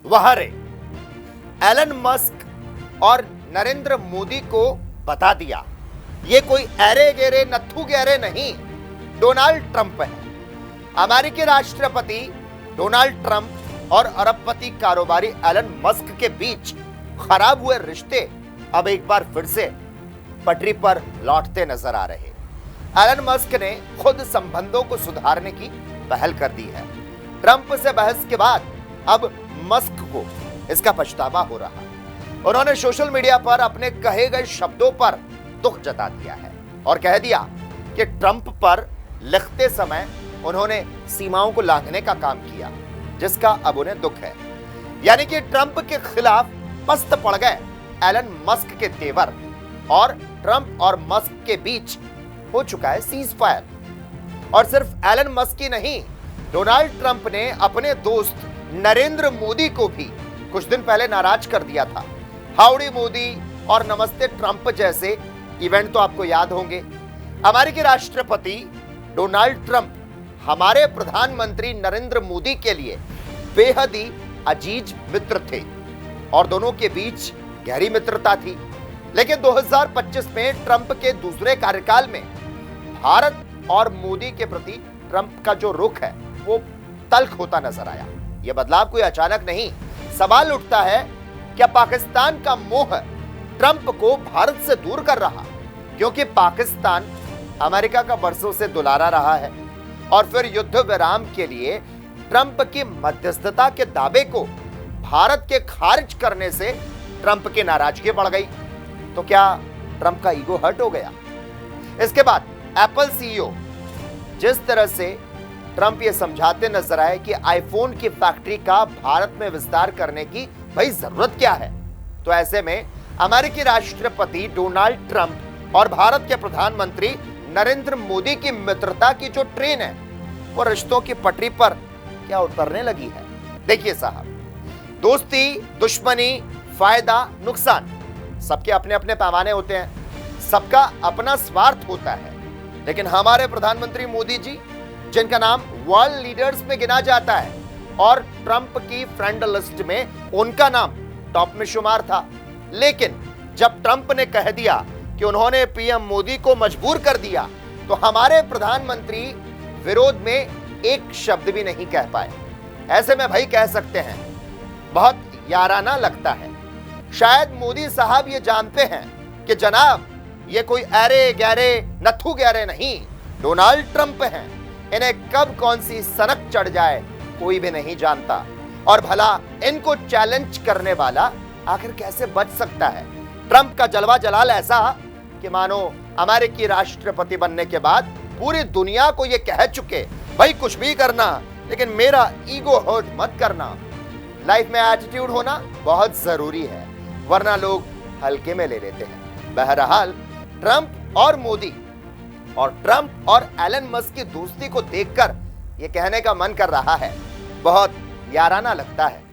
वह रे Elon Musk और नरेंद्र मोदी को बता दिया, ये कोई ऐरे गेरे नत्थु गेरे नहीं, डोनाल्ड ट्रंप है। अमेरिकी राष्ट्रपति डोनाल्ड ट्रंप और अरबपति कारोबारी एलन मस्क के बीच खराब हुए रिश्ते अब एक बार फिर से पटरी पर लौटते नजर आ रहे। एलन मस्क ने खुद संबंधों को सुधारने की पहल कर दी है। ट्रंप से बहस के बाद अब मस्क को इसका पछतावा हो रहा। उन्होंने सोशल मीडिया पर अपने कहे गए शब्दों पर दुख जता दिया है और कह दिया कि ट्रंप पर लिखते समय उन्होंने सीमाओं को लांघने का काम किया, जिसका अब उन्हें दुख है। यानी कि ट्रंप के खिलाफ पस्त पड़ गए एलन मस्क के तेवर और ट्रंप और मस्क के बीच हो चुका है सीज फायर। और सिर्फ एलन मस्क ही नहीं, डोनाल्ड ट्रंप ने अपने दोस्त नरेंद्र मोदी को भी कुछ दिन पहले नाराज कर दिया था। हाउडी मोदी और नमस्ते ट्रंप जैसे इवेंट तो आपको याद होंगे। अमेरिकी राष्ट्रपति डोनाल्ड ट्रंप हमारे प्रधानमंत्री नरेंद्र मोदी के लिए बेहद ही अजीज मित्र थे और दोनों के बीच गहरी मित्रता थी। लेकिन 2025 में ट्रंप के दूसरे कार्यकाल में भारत और मोदी के प्रति ट्रंप का जो रुख है वो तल्ख होता नजर आया। यह बदलाव कोई अचानक नहीं। सवाल उठता है, क्या पाकिस्तान का मोह ट्रंप को भारत से दूर कर रहा? क्योंकि पाकिस्तान अमेरिका का बरसों से दुलारा रहा है और फिर युद्ध विराम के लिए ट्रंप की मध्यस्थता के दावे को भारत के खारिज करने से ट्रंप की नाराजगी बढ़ गई। तो क्या ट्रंप का ईगो हर्ट हो गया? इसके बाद एप्पल सीईओ जिस तरह से ट्रंप ये समझाते नजर आए कि आईफोन की फैक्ट्री का भारत में विस्तार करने की भाई जरूरत क्या है, तो ऐसे में अमेरिकी राष्ट्रपति डोनाल्ड ट्रंप और भारत के प्रधानमंत्री नरेंद्र मोदी की मित्रता की जो ट्रेन है वो रिश्तों की पटरी पर क्या उतरने लगी है। देखिए साहब, दोस्ती, दुश्मनी, फायदा, नुकसान सबके अपने अपने पैमाने होते हैं, सबका अपना स्वार्थ होता है। लेकिन हमारे प्रधानमंत्री मोदी जी, जिनका नाम वर्ल्ड लीडर्स में गिना जाता है और ट्रंप की फ्रेंड लिस्ट में उनका नाम टॉप में शुमार था, लेकिन जब ट्रंप ने कह दिया कि उन्होंने पीएम मोदी को मजबूर कर दिया, तो हमारे प्रधानमंत्री विरोध में एक शब्द भी नहीं कह पाए। ऐसे में भाई कह सकते हैं बहुत याराना लगता है। शायद मोदी साहब ये जानते हैं कि जनाब ये कोई ऐरे गहरे नत्थु गहरे नहीं, डोनाल्ड ट्रंप हैं। इन्हें कब कौन सी सनक चढ़ जाए कोई भी नहीं जानता, और भला इनको चैलेंज करने वाला आखिर कैसे बच सकता है? ट्रंप का जलवा जलाल ऐसा कि मानो अमेरिकी राष्ट्रपति बनने के बाद पूरी दुनिया को यह कह चुके, भाई कुछ भी करना लेकिन मेरा ईगो हर्ट मत करना। लाइफ में एटीट्यूड होना बहुत जरूरी है, वरना लोग हल्के में ले लेते हैं। बहरहाल ट्रंप और मोदी और ट्रंप और एलन मस्क की दोस्ती को देखकर यह कहने का मन कर रहा है, बहुत याराना लगता है।